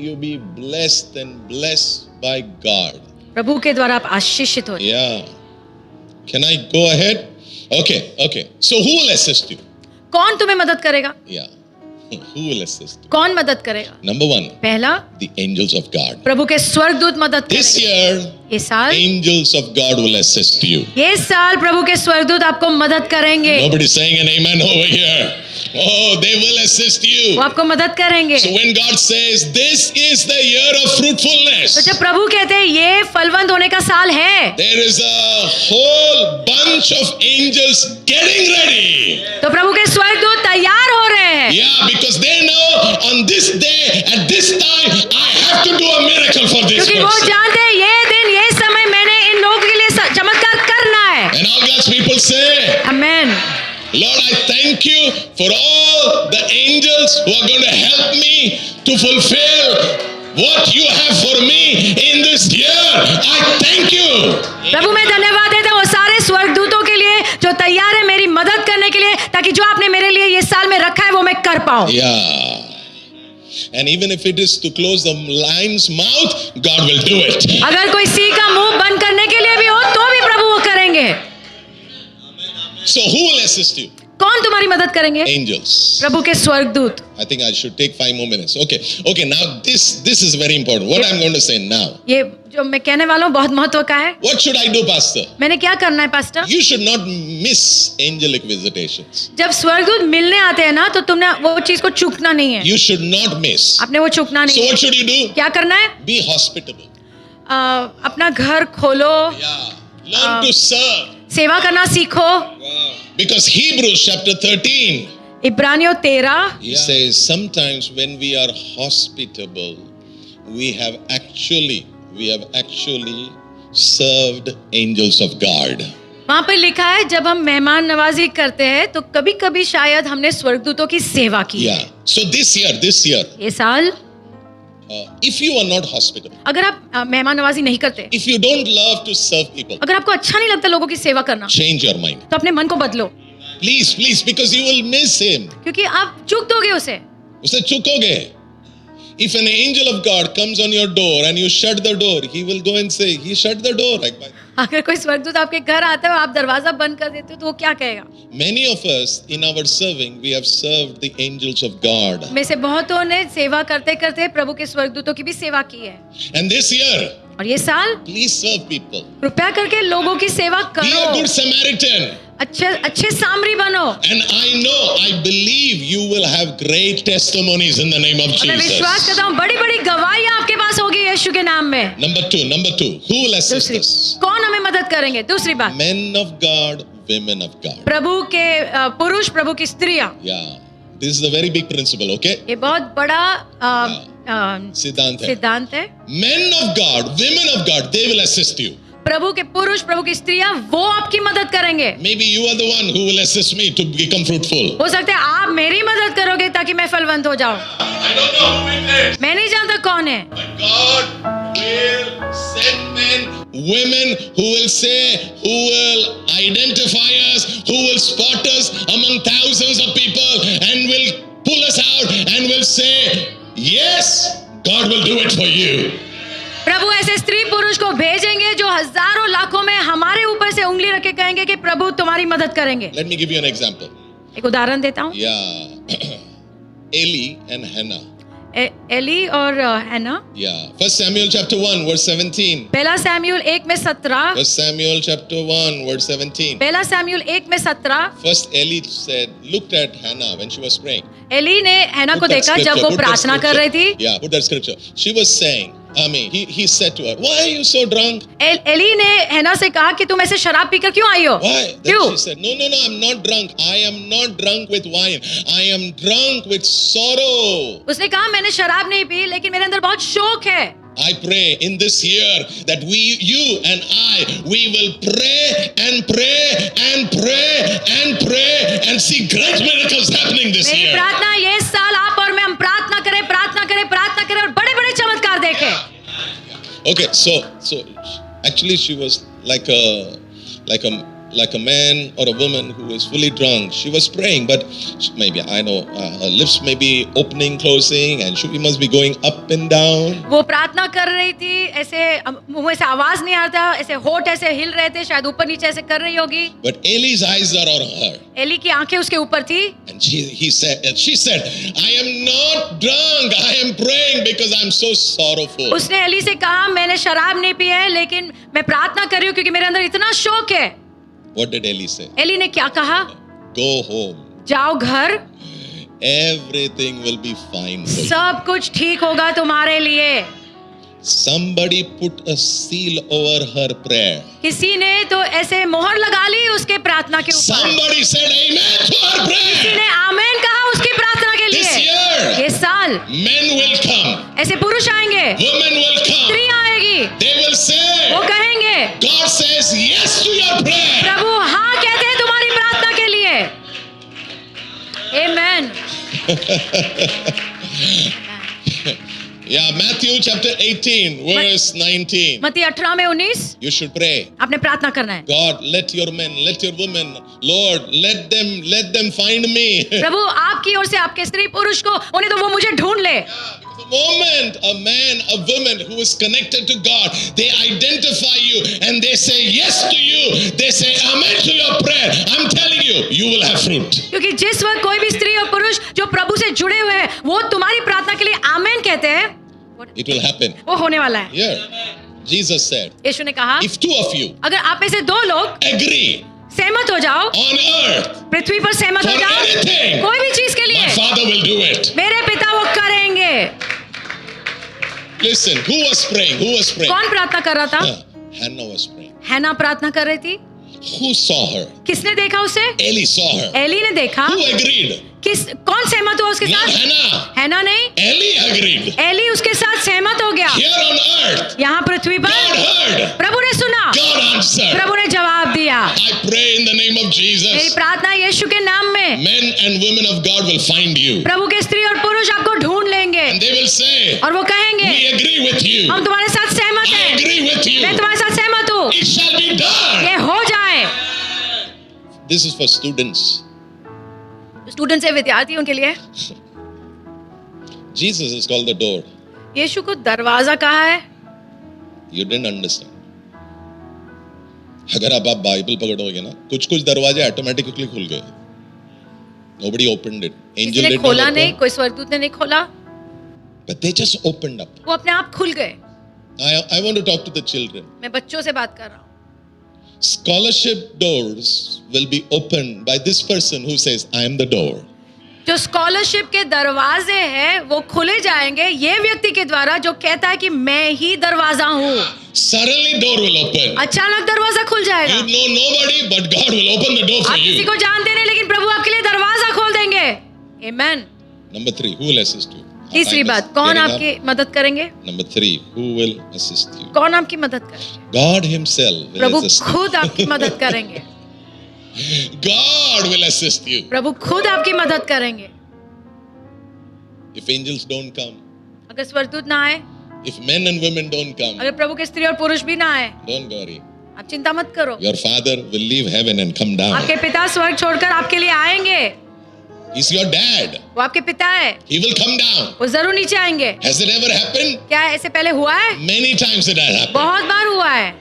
Speaker 1: you be blessed and blessed by God.
Speaker 2: प्रभु के द्वारा आप आशीषित हो जाओ.
Speaker 1: Yeah. Can I go ahead? Okay. So who will assist you?
Speaker 2: कौन तुम्हें मदद करेगा?
Speaker 1: Yeah. Who will assist you?
Speaker 2: कौन मदद करेगा?
Speaker 1: Number 1.
Speaker 2: पहला,
Speaker 1: The angels of God.
Speaker 2: प्रभु के स्वर्गदूत मदद
Speaker 1: This
Speaker 2: करेंगे.
Speaker 1: year,
Speaker 2: ये साल,
Speaker 1: angels of God will assist you.
Speaker 2: ये साल प्रभु के स्वर्गदूत आपको मदद करेंगे.
Speaker 1: Nobody's saying an amen over here. Oh, they will assist
Speaker 2: वो
Speaker 1: you.
Speaker 2: आपको मदद करेंगे.
Speaker 1: So when God says, this is the year of
Speaker 2: तो
Speaker 1: fruitfulness,
Speaker 2: जब प्रभु कहते हैं ये फलवंत होने का साल है,
Speaker 1: there is a whole bunch of angels getting ready.
Speaker 2: तो प्रभु के स्वर्गदूत तैयार हो रहे हैं.
Speaker 1: Yeah, because they know on this day, at this time, I have to do a miracle for this
Speaker 2: क्योंकि वो
Speaker 1: person.
Speaker 2: जानते
Speaker 1: say,
Speaker 2: Amen.
Speaker 1: Lord, I thank you for all the angels who are going to help me to fulfill what you have for me in this year. I thank you.
Speaker 2: प्रभु मैं धन्यवाद देता हूँ सारे स्वर्गदूतों के लिए जो तैयार है मेरी मदद करने के लिए, ताकि जो आपने मेरे लिए ये साल में रखा है वो मैं कर पाऊँ.
Speaker 1: Yeah. And even if it is to close the lion's mouth, God will do it.
Speaker 2: अगर कोई सिंह का मुंह बंद करने के लिए भी हो तो भी प्रभु वो करेंगे.
Speaker 1: So who will assist you?
Speaker 2: कौन तुम्हारी मदद करेंगे?
Speaker 1: Angels.
Speaker 2: प्रभु के स्वर्गदूत.
Speaker 1: I think I should take 5 more minutes. Okay. Now this is very important. What I'm going to say now.
Speaker 2: ये जो मैं कहने वाला हूँ बहुत महत्व का है.
Speaker 1: What should I do, Pastor?
Speaker 2: मैंने क्या करना है pastor?
Speaker 1: You should not miss angelic visitations.
Speaker 2: जब स्वर्गदूत मिलने आते हैं ना तो तुमने वो चीज को चूकना नहीं है.
Speaker 1: You should not miss.
Speaker 2: आपने वो चूकना नहीं
Speaker 1: So
Speaker 2: है.
Speaker 1: what should you do?
Speaker 2: क्या करना है?
Speaker 1: Be hospitable.
Speaker 2: अपना घर खोलो,
Speaker 1: Yeah. Learn to serve.
Speaker 2: सेवा करना सीखो.
Speaker 1: Because Hebrews chapter 13.
Speaker 2: इब्रानियों 13
Speaker 1: He says sometimes when we are hospitable, we have actually served angels of God.
Speaker 2: वहाँ पर लिखा है जब हम मेहमान नवाजी करते हैं तो कभी कभी शायद हमने स्वर्गदूतों की सेवा की.
Speaker 1: Yeah. So this year,
Speaker 2: ये साल
Speaker 1: if you are not hospitable,
Speaker 2: अगर आप मेहमान नवाजी नहीं करते,
Speaker 1: if you don't love to serve people,
Speaker 2: अगर आपको अच्छा नहीं लगता लोगों की सेवा करना,
Speaker 1: change your mind.
Speaker 2: तो अपने मन को बदलो.
Speaker 1: Please, because you will miss him.
Speaker 2: क्योंकि आप चूक दोगे उसे.
Speaker 1: उसे चुकोगे. If an angel of God comes on your door and you shut the door, he will go and say, he shut the door.
Speaker 2: अगर कोई स्वर्गदूत आपके घर आता है और आप दरवाजा बंद कर देते हो तो वो क्या कहेगा?
Speaker 1: Many of us in our serving, we have served the angels of God.
Speaker 2: में से बहुतों ने सेवा करते करते प्रभु के स्वर्गदूतों की भी सेवा की है.
Speaker 1: And this year,
Speaker 2: और ये साल
Speaker 1: please serve people.
Speaker 2: कृपया करके लोगों की सेवा
Speaker 1: Be a
Speaker 2: करो.
Speaker 1: good Samaritan.
Speaker 2: अच्छे सामरी बनो.
Speaker 1: And I believe you will have great testimonies in the name of
Speaker 2: मैं विश्वास
Speaker 1: Jesus.
Speaker 2: करता हूँ बड़ी बड़ी गवाहियां आपके पास होगी यीशु के नाम में.
Speaker 1: Number two, who will assist
Speaker 2: दूसरी,
Speaker 1: us?
Speaker 2: कौन हमें मदद करेंगे? दूसरी बात,
Speaker 1: Men of God, women of God.
Speaker 2: प्रभु के पुरुष, प्रभु की स्त्रियां.
Speaker 1: Yeah, this is a very big principle, okay?
Speaker 2: ये बहुत बड़ा
Speaker 1: सिद्धांत है.
Speaker 2: सिद्धांत है.
Speaker 1: Men of God, women of God, they will assist you.
Speaker 2: प्रभु के पुरुष, प्रभु की स्त्रियां वो आपकी मदद करेंगे.
Speaker 1: Maybe you are the one who will assist me to become fruitful.
Speaker 2: हो सकता है आप मेरी मदद करोगे ताकि मैं फलवंत हो जाऊं.
Speaker 1: I don't know who it is.
Speaker 2: मैं नहीं जानता कौन है.
Speaker 1: But God will send men, women who will say, who will identify us, who will spot us among thousands of people and will pull us out and will say, yes, God will do it for you.
Speaker 2: प्रभु ऐसे स्त्री पुरुष को भेजेंगे जो हजारों लाखों में हमारे ऊपर से उंगली रख के कहेंगे कि प्रभु तुम्हारी मदद करेंगे.
Speaker 1: Let me give you an example.
Speaker 2: एक उदाहरण देता हूँ.
Speaker 1: Yeah. Eli and Hannah.
Speaker 2: Eli और Hannah.
Speaker 1: Yeah. 1 Samuel chapter 1 verse 17.
Speaker 2: पहला सैमुएल 1 में 17.
Speaker 1: 1 Samuel chapter 1 verse 17.
Speaker 2: पहला सैमुएल 1 में 17.
Speaker 1: First Eli looked at Hannah when she was praying.
Speaker 2: Eli ने हैना को
Speaker 1: Put that
Speaker 2: देखा जब
Speaker 1: scripture,
Speaker 2: वो
Speaker 1: put that
Speaker 2: प्रार्थना कर रही
Speaker 1: scripture.
Speaker 2: थी.
Speaker 1: Yeah, put that scripture. She was saying, he said to her, why are you so drunk?
Speaker 2: Eli ने हैना से कहा कि तुम ऐसे शराब पीकर क्यों आई हो?
Speaker 1: Why? Then
Speaker 2: क्यों?
Speaker 1: she said, no, I'm not drunk. I am not drunk with wine. I am drunk with sorrow.
Speaker 2: उसने कहा मैंने शराब नहीं पी लेकिन मेरे अंदर बहुत शोक है.
Speaker 1: I pray in this year that you and I, we will pray and pray and pray and pray and see great miracles happening this
Speaker 2: मेरी
Speaker 1: year.
Speaker 2: प्रार्थना ये साल आप और मैं हम प्रार्थना करें और बड़े-बड़े चमत्कार देखें.
Speaker 1: Okay, so actually she was like a man or a woman who is fully drunk. She was praying, but maybe her lips may be opening, closing, and she must be going up and down.
Speaker 2: वो प्रार्थना कर रही थी, ऐसे मुंह से आवाज नहीं आ रहा था, ऐसे होठ ऐसे हिल रहे थे, शायद ऊपर नीचे ऐसे कर रही होगी.
Speaker 1: But Eli's eyes are on her.
Speaker 2: Eli की आंखें उसके ऊपर थी.
Speaker 1: And she said, I am not drunk. I am praying because I'm so sorrowful.
Speaker 2: उसने एली से कहा मैंने शराब नहीं पी है लेकिन मैं प्रार्थना कर रही हूँ क्योंकि मेरे अंदर इतना शोक है.
Speaker 1: What did Eli say?
Speaker 2: Eli ने क्या कहा?
Speaker 1: Go home.
Speaker 2: जाओ घर.
Speaker 1: Everything will be fine for you.
Speaker 2: सब कुछ ठीक होगा तुम्हारे लिए.
Speaker 1: Somebody put a seal over her prayer.
Speaker 2: किसी ने तो ऐसे मोहर लगा ली उसके प्रार्थना के ऊपर.
Speaker 1: Somebody said amen to her
Speaker 2: किसी
Speaker 1: prayer.
Speaker 2: ने आमेन कहा उसकी प्रार्थना के
Speaker 1: This
Speaker 2: लिए.
Speaker 1: year,
Speaker 2: ये साल
Speaker 1: men will come.
Speaker 2: ऐसे पुरुष आएंगे,
Speaker 1: Women will come.
Speaker 2: स्त्री आएगी,
Speaker 1: They will say,
Speaker 2: वो कहेंगे
Speaker 1: God says yes to your prayer.
Speaker 2: प्रभु हाँ कहते हैं प्रार्थना के लिए। आमेन।
Speaker 1: Yeah, Matthew chapter 18, verse 19.
Speaker 2: मत्ती 18 में 19
Speaker 1: You should pray.
Speaker 2: आपने प्रार्थना करना है।
Speaker 1: God, let your men, let your women, Lord, let them find me.
Speaker 2: प्रभु आपकी ओर से आपके स्त्री पुरुष को उन्हें तो वो मुझे ढूंढ ले।
Speaker 1: The moment a man, a woman who is connected to God, they identify you and they say yes to you. They say amen to your prayer. I'm telling you, you will have fruit.
Speaker 2: क्योंकि जिस वक्त कोई भी स्त्री और पुरुष जो प्रभु से जुड़े हुए हैं वो तुम्हारी प्रार्थना के लिए आमेन कहते हैं,
Speaker 1: It will happen.
Speaker 2: वो होने वाला है।
Speaker 1: Here, Jesus said,
Speaker 2: यीशु ने कहा
Speaker 1: if two of you
Speaker 2: अगर आप में से दो लोग
Speaker 1: agree
Speaker 2: सहमत हो जाओ,
Speaker 1: on earth
Speaker 2: पृथ्वी पर सहमत
Speaker 1: for
Speaker 2: हो जाओ
Speaker 1: anything,
Speaker 2: कोई भी चीज के
Speaker 1: my
Speaker 2: लिए,
Speaker 1: Father will do it.
Speaker 2: मेरे पिता वो करेंगे।
Speaker 1: Listen, who was praying? Who was praying?
Speaker 2: कौन प्रार्थना कर रहा था?
Speaker 1: Hannah was praying.
Speaker 2: हैना प्रार्थना कर रही थी।
Speaker 1: Who saw her?
Speaker 2: किसने देखा उसे?
Speaker 1: Eli saw her.
Speaker 2: एली ने देखा।
Speaker 1: Who agreed?
Speaker 2: कौन सहमत हुआ उसके
Speaker 1: Not
Speaker 2: साथ?
Speaker 1: Hannah.
Speaker 2: हैना नहीं,
Speaker 1: Eli agreed.
Speaker 2: एली उसके साथ सहमत हो गया।
Speaker 1: Here on earth,
Speaker 2: यहाँ पृथ्वी
Speaker 1: God
Speaker 2: पर
Speaker 1: heard.
Speaker 2: प्रभु ने सुना,
Speaker 1: God answered.
Speaker 2: प्रभु ने जवाब दिया।
Speaker 1: I pray in the name of
Speaker 2: मेरी
Speaker 1: Jesus.
Speaker 2: प्रार्थना यीशु के नाम में
Speaker 1: Men and women of God will find you.
Speaker 2: प्रभु के स्त्री और पुरुष आपको ढूंढ लेंगे
Speaker 1: And they will say,
Speaker 2: और वो कहेंगे
Speaker 1: we agree with you.
Speaker 2: हम तुम्हारे साथ सहमत
Speaker 1: I
Speaker 2: हैं,
Speaker 1: agree with you.
Speaker 2: मैं तुम्हारे साथ सहमत हूँ,
Speaker 1: It shall be done.
Speaker 2: ये हो जाए।
Speaker 1: This is for students.
Speaker 2: Students है, विद्यार्थी, उनके लिए
Speaker 1: Jesus is called the door.
Speaker 2: यीशु को दरवाजा कहा है।
Speaker 1: You didn't understand. अगर आप बाइबल पकड़ोगे ना, कुछ दरवाजे ऑटोमेटिकली खुल गए. Nobody opened it. Angel
Speaker 2: किसी ने
Speaker 1: did
Speaker 2: खोला
Speaker 1: not
Speaker 2: नहीं,
Speaker 1: open.
Speaker 2: कोई स्वर्गदूत ने नहीं खोला,
Speaker 1: But they just opened up.
Speaker 2: वो अपने आप खुल गए।
Speaker 1: I want to talk to the children.
Speaker 2: मैं बच्चों से बात कर रहा हूँ।
Speaker 1: Scholarship doors will be opened by this person who says, I am the door.
Speaker 2: जो स्कॉलरशिप के दरवाजे हैं वो खुले जाएंगे ये व्यक्ति के द्वारा जो कहता है कि मैं ही दरवाजा हूँ।
Speaker 1: Suddenly door will open.
Speaker 2: अचानक दरवाजा खुल जाएगा।
Speaker 1: You know nobody, but God will open the door for
Speaker 2: आप किसी
Speaker 1: you.
Speaker 2: को जानते नहीं लेकिन प्रभु आपके लिए दरवाजा खोल देंगे। Amen।
Speaker 1: Number 3, who will assist you? Our
Speaker 2: तीसरी
Speaker 1: time is
Speaker 2: बात, कौन
Speaker 1: getting
Speaker 2: आपकी
Speaker 1: up.
Speaker 2: मदद करेंगे?
Speaker 1: Number 3, who will assist you?
Speaker 2: कौन आपकी मदद करेंगे?
Speaker 1: God himself will
Speaker 2: Prabhu
Speaker 1: assist you.
Speaker 2: खुद आपकी मदद करेंगे।
Speaker 1: God will assist you.
Speaker 2: प्रभु खुद आपकी मदद करेंगे।
Speaker 1: If angels don't come,
Speaker 2: अगर स्वर्गदूत ना आए,
Speaker 1: if men and women don't come,
Speaker 2: अगर प्रभु के स्त्री और पुरुष भी ना आए,
Speaker 1: don't worry.
Speaker 2: आप चिंता मत करो।
Speaker 1: Your father will leave heaven and come down.
Speaker 2: आपके पिता स्वर्ग छोड़कर आपके लिए आएंगे।
Speaker 1: He's your dad.
Speaker 2: वो आपके पिता है,
Speaker 1: He will come down.
Speaker 2: वो जरूर नीचे आएंगे।
Speaker 1: Has it ever happened?
Speaker 2: क्या ऐसे पहले हुआ है?
Speaker 1: Many times it has happened.
Speaker 2: बहुत बार हुआ है।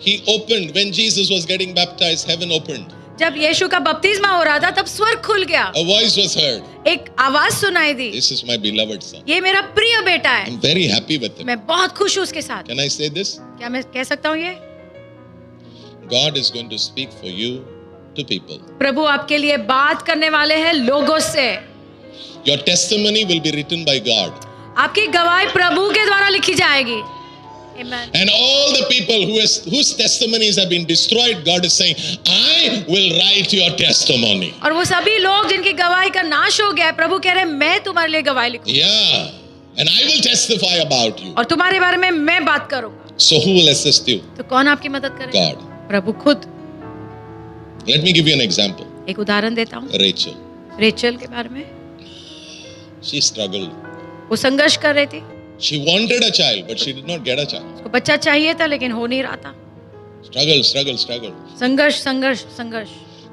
Speaker 1: He opened when Jesus was getting baptized, heaven opened.
Speaker 2: जब यीशु का बपतिस्मा हो रहा था तब स्वर्ग खुल गया,
Speaker 1: A voice was heard.
Speaker 2: एक आवाज सुनाई दी,
Speaker 1: This is my beloved son.
Speaker 2: ये मेरा प्रिय बेटा है,
Speaker 1: I'm very happy with him.
Speaker 2: मैं बहुत खुश हूँ उसके साथ।
Speaker 1: Can I say this?
Speaker 2: क्या मैं कह सकता हूँ ये?
Speaker 1: God is going to speak for you to people.
Speaker 2: प्रभु आपके लिए बात करने वाले हैं लोगों से।
Speaker 1: Your testimony will be written by God.
Speaker 2: आपकी गवाही प्रभु के द्वारा लिखी जाएगी। Amen।
Speaker 1: And all the people whose testimonies have been destroyed, God is saying, I will write your testimony.
Speaker 2: और वो सभी लोग जिनकी गवाही का नाश हो गया है, प्रभु कह रहे हैं मैं तुम्हारे लिए गवाही लिखूं
Speaker 1: Yeah. And I will testify about you.
Speaker 2: और तुम्हारे बारे में मैं बात करूंगा।
Speaker 1: So who will assist you?
Speaker 2: तो कौन आपकी मदद करेगा?
Speaker 1: God.
Speaker 2: प्रभु खुद।
Speaker 1: Let me give you an example.
Speaker 2: एक उदाहरण देता हूँ,
Speaker 1: Rachel.
Speaker 2: रेचल के बारे में।
Speaker 1: She struggled.
Speaker 2: वो संघर्ष कर रही थी,
Speaker 1: She wanted a child, but she did not get a child.
Speaker 2: उसको बच्चा चाहिए था लेकिन हो नहीं रहा था।
Speaker 1: Struggle.
Speaker 2: संघर्ष।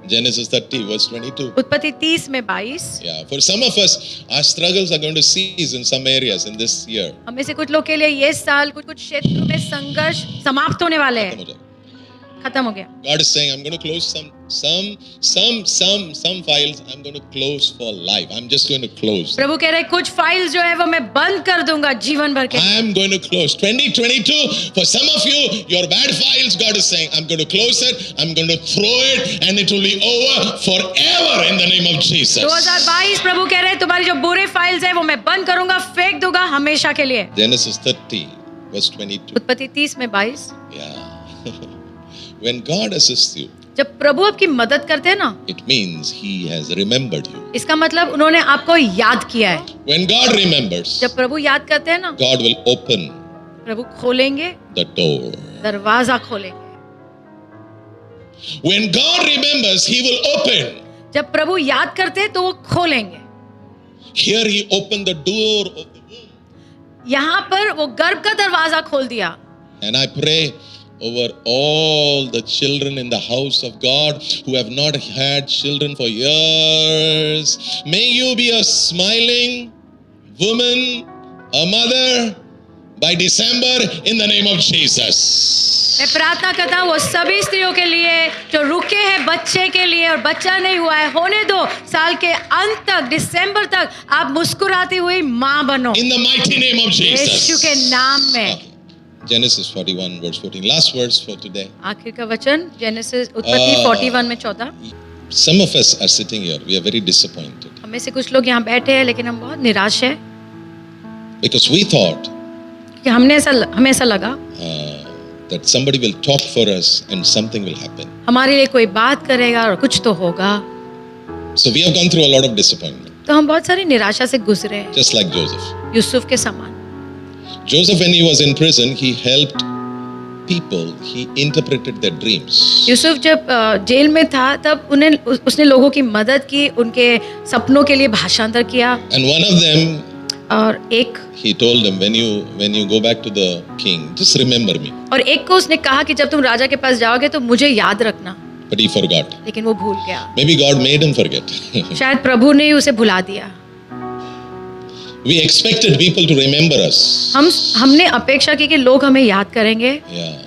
Speaker 1: Genesis 30, verse 22.
Speaker 2: उत्पत्ति 30 में 22।
Speaker 1: Yeah, for some of us, our struggles are going to cease in some areas in this year.
Speaker 2: हम में से कुछ लोग के लिए ये साल कुछ क्षेत्रों में संघर्ष समाप्त होने वाले हैं, खत्म हो गया।
Speaker 1: God is saying, I'm going to close some files. I'm going to close for life. I'm just going to close.
Speaker 2: प्रभु कह रहे हैं कुछ फाइल्स जो है वो मैं बंद कर दूंगा जीवन भर के।
Speaker 1: I am going to close 2022. For some of you, your bad files, God is saying, I'm going to close it. I'm going to throw it, and it will be over forever in the name of Jesus.
Speaker 2: 2022 प्रभु कह रहे हैं तुम्हारी जो बुरे files है वो मैं बंद करूंगा, फेंक दूंगा हमेशा के लिए।
Speaker 1: Genesis 30, verse 22.
Speaker 2: उत्पत्ति 30 में 22।
Speaker 1: Yeah. When God assists you,
Speaker 2: जब प्रभु आपकी मदद करते हैं ना,
Speaker 1: it means He has remembered you.
Speaker 2: इसका मतलब उन्होंने आपको याद किया है।
Speaker 1: When God remembers,
Speaker 2: जब प्रभु याद करते हैं ना,
Speaker 1: God will open
Speaker 2: प्रभु खोलेंगे
Speaker 1: the door.
Speaker 2: दरवाजा खोलेंगे।
Speaker 1: When God remembers, He will open.
Speaker 2: जब प्रभु याद करते हैं तो वो खोलेंगे.
Speaker 1: Here He opened the door of the womb.
Speaker 2: यहाँ पर वो गर्भ का दरवाजा खोल दिया.
Speaker 1: And I pray over all the children in the house of God who have not had children for years. May you be a smiling woman, a mother by December in the name of Jesus.
Speaker 2: मैं प्रार्थना करता हूँ वो सभी स्त्रियों के लिए जो रुके हैं बच्चे के लिए और बच्चा नहीं हुआ है, होने दो. साल के अंत तक, दिसंबर तक आप मुस्कुराती हुई माँ बनो
Speaker 1: In the mighty name of
Speaker 2: Yeshu
Speaker 1: Jesus.
Speaker 2: के नाम में.
Speaker 1: Okay. Genesis 41 verse 14. Last verse for today.
Speaker 2: आखिर का वचन जेनेसिस उत्पत्ति 41 में 14.
Speaker 1: Some of us are sitting here. We are very disappointed
Speaker 2: हमें से कुछ लोग यहाँ बैठे हैं लेकिन हम बहुत निराश हैं
Speaker 1: because we thought
Speaker 2: कि हमें ऐसा लगा
Speaker 1: that somebody will talk for us and something will happen.
Speaker 2: हमारे लिए कोई बात करेगा और कुछ तो होगा.
Speaker 1: So we have gone through a lot of disappointment.
Speaker 2: तो हम बहुत सारी निराशा से गुजरे हैं,
Speaker 1: Just like Joseph.
Speaker 2: यूसुफ के समान.
Speaker 1: Joseph, when he was in prison, he helped people. He interpreted their dreams.
Speaker 2: Yusuf जब जेल में था तब उसने लोगों की मदद की, उनके सपनों के लिए भाषांतर किया.
Speaker 1: And one of them,
Speaker 2: और एक
Speaker 1: he told him, when you go back to the king, just remember me.
Speaker 2: और एक को उसने कहा कि जब तुम राजा के पास जाओगे तो मुझे याद रखना.
Speaker 1: But he forgot.
Speaker 2: लेकिन वो भूल गया.
Speaker 1: Maybe God made him forget.
Speaker 2: शायद प्रभु ने ही उसे भुला दिया.
Speaker 1: We expected people to remember us.
Speaker 2: हमने अपेक्षा की कि लोग हमें याद करेंगे.
Speaker 1: Yeah.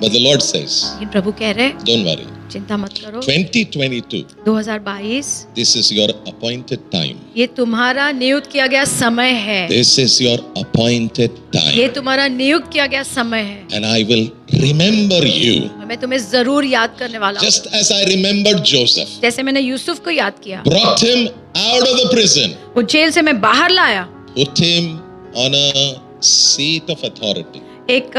Speaker 1: But the Lord says,
Speaker 2: लेकिन प्रभु कह रहे
Speaker 1: don't worry.
Speaker 2: चिंता मत करो.
Speaker 1: 2022,
Speaker 2: 2022
Speaker 1: this is your appointed time.
Speaker 2: ये तुम्हारा नियुक्त किया गया समय है.
Speaker 1: This is your appointed time.
Speaker 2: ये तुम्हारा नियुक्त किया गया समय है.
Speaker 1: And I will remember you.
Speaker 2: और मैं तुम्हें जरूर याद करने वाला हूँ.
Speaker 1: Just as I remembered Joseph.
Speaker 2: जैसे मैंने यूसुफ को याद किया.
Speaker 1: Brought him out of the prison.
Speaker 2: वो जेल से मैं बाहर लाया.
Speaker 1: Put him on a seat of authority.
Speaker 2: एक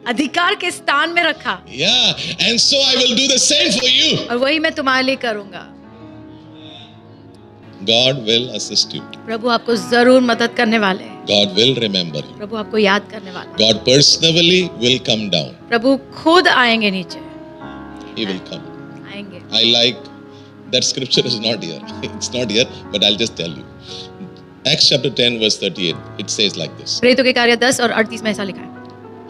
Speaker 2: अधिकार के स्थान में रखा.
Speaker 1: Yeah. And so I will do the same for you.
Speaker 2: और वही मैं तुम्हारे लिए करूंगा.
Speaker 1: God will assist you.
Speaker 2: प्रभु आपको जरूर मदद करने वाले हैं.
Speaker 1: God will remember you.
Speaker 2: प्रभु आपको याद करने वाले हैं.
Speaker 1: God personally will come down.
Speaker 2: प्रभु खुद आएंगे नीचे.
Speaker 1: He will come.
Speaker 2: आएंगे.
Speaker 1: I like that scripture is not here. It's not here, but I'll just tell you. Acts chapter 10 verse 38. It says like this.
Speaker 2: प्रेरितों के कार्य 10 और 38 में ऐसा लिखा है.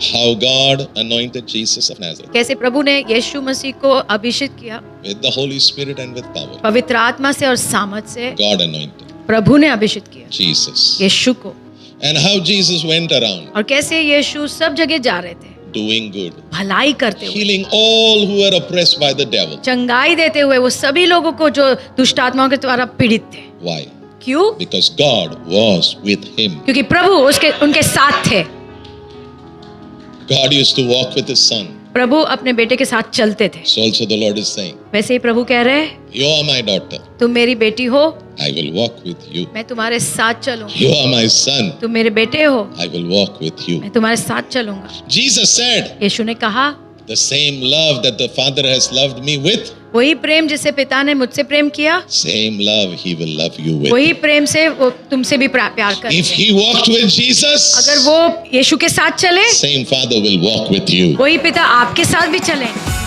Speaker 1: How God anointed Jesus of Nazareth
Speaker 2: कैसे प्रभु ने यीशु मसीह को अभिषेक किया
Speaker 1: with the Holy Spirit and with power.
Speaker 2: पवित्र आत्मा से और सामर्थ से.
Speaker 1: God anointed
Speaker 2: प्रभु ने अभिषेक किया
Speaker 1: Jesus.
Speaker 2: यीशु को.
Speaker 1: And how Jesus went around
Speaker 2: और कैसे यीशु सब जगह जा रहे थे
Speaker 1: doing good,
Speaker 2: भलाई करते हुए,
Speaker 1: healing all who were oppressed by the devil.
Speaker 2: चंगाई देते हुए वो सभी लोगों को जो दुष्ट आत्माओं के द्वारा पीड़ित थे.
Speaker 1: Why?
Speaker 2: क्यों?
Speaker 1: Because God was with him.
Speaker 2: क्योंकि प्रभु उनके साथ थे.
Speaker 1: God used to walk with his son.
Speaker 2: प्रभु अपने बेटे के साथ चलते थे.
Speaker 1: So also the Lord is saying,
Speaker 2: वैसे ही प्रभु कह रहे हैं
Speaker 1: you are my daughter.
Speaker 2: तुम मेरी बेटी हो,
Speaker 1: I will walk with you.
Speaker 2: मैं तुम्हारे साथ चलूंगा.
Speaker 1: You are my son.
Speaker 2: तुम मेरे बेटे हो,
Speaker 1: I will walk with you.
Speaker 2: मैं तुम्हारे साथ चलूंगा.
Speaker 1: Jesus said,
Speaker 2: यीशु ने कहा
Speaker 1: the same love that the Father has loved me with,
Speaker 2: वही प्रेम जिससे पिता ने मुझसे प्रेम किया,
Speaker 1: same love he will love you with.
Speaker 2: वही प्रेम से वो तुमसे भी प्यार
Speaker 1: If
Speaker 2: करेगा.
Speaker 1: he walked with Jesus,
Speaker 2: अगर वो यीशु के साथ चले,
Speaker 1: same Father will walk with you.
Speaker 2: वही पिता आपके साथ भी चलेंगे.